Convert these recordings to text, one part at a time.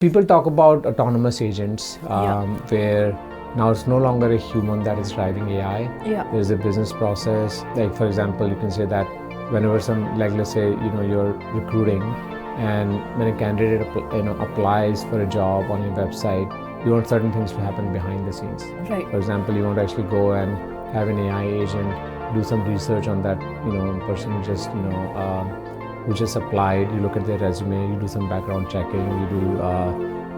People talk about autonomous agents where now it's no longer a human that is driving AI. There's a business process. Like for example, you can say that whenever let's say you're recruiting, and when a candidate applies for a job on your website, you want certain things to happen behind the scenes. Right. For example, you want to actually go and have an AI agent do some research on that person who just applied. You look at their resume, you do some background checking,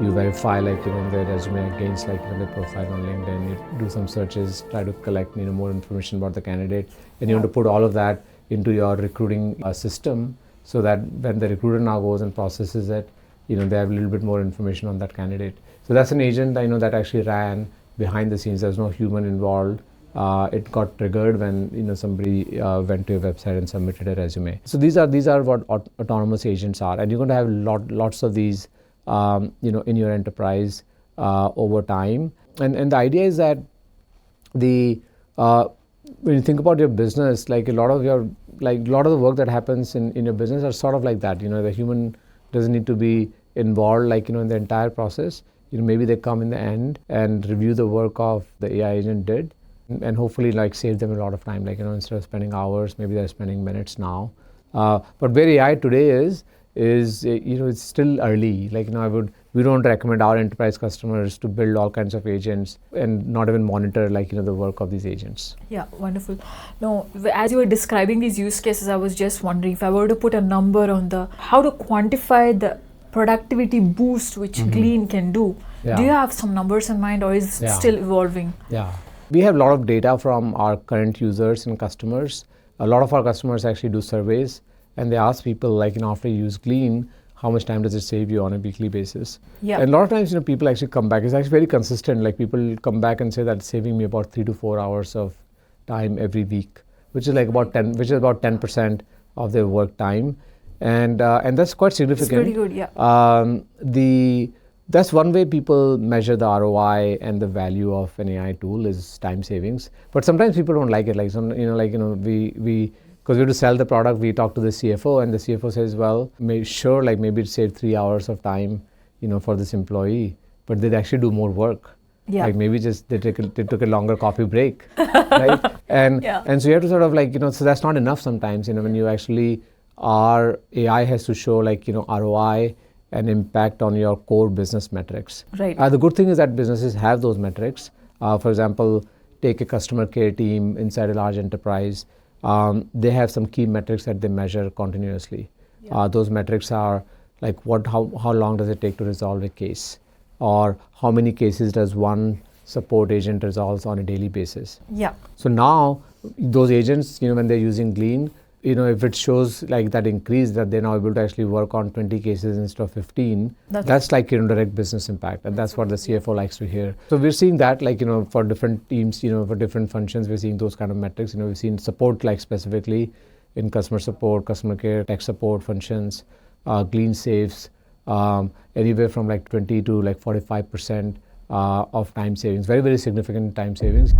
you verify their resume against their profile on LinkedIn. You do some searches, try to collect more information about the candidate, and you want to put all of that into your recruiting system, so that when the recruiter now goes and processes it, they have a little bit more information on that candidate. So that's an agent that actually ran behind the scenes. There's no human involved. It got triggered when somebody went to a website and submitted a resume. So these are what autonomous agents are, and you're going to have lots of these in your enterprise over time. And the idea is that when you think about your business, a lot of the work that happens in your business are sort of like that. The human doesn't need to be involved in the entire process. Maybe they come in the end and review the work of the AI agent did, and hopefully save them a lot of time. Instead of spending hours, maybe they're spending minutes now. But where AI today is it's still early. We don't recommend our enterprise customers to build all kinds of agents and not even monitor the work of these agents. Yeah, wonderful. No, as you were describing these use cases, I was just wondering if I were to put a number on how to quantify the productivity boost which Glean can do. Yeah. Do you have some numbers in mind, or is it still evolving? Yeah. We have a lot of data from our current users and customers. A lot of our customers actually do surveys, and they ask people after you use Glean, how much time does it save you on a weekly basis? Yeah. And a lot of times people actually come back. It's actually very consistent. People come back and say that it's saving me about 3 to 4 hours of time every week, which is about 10% of their work time, and that's quite significant. It's pretty good, yeah. That's one way people measure the ROI and the value of an AI tool is time savings. But sometimes people don't like it. We because we have to sell the product, we talk to the CFO, and the CFO says, well, maybe it saved 3 hours of time, for this employee, but they'd actually do more work. Yeah. Maybe just they took a longer coffee break, right? And so you have to sort of so that's not enough sometimes. When you actually AI has to show ROI and impact on your core business metrics. Right. The good thing is that businesses have those metrics. For example, take a customer care team inside a large enterprise. They have some key metrics that they measure continuously. Yeah. Those metrics are how long does it take to resolve a case, or how many cases does one support agent resolve on a daily basis. Yeah. So now those agents, when they're using Glean, if it shows that increase, that they're now able to actually work on 20 cases instead of 15, that's direct business impact, and that's what the CFO likes to hear. So we're seeing that for different teams, for different functions, we're seeing those kind of metrics. We've seen support specifically in customer support, customer care, tech support functions. Glean saves anywhere from 20 to 45% of time savings. Very, very significant time savings.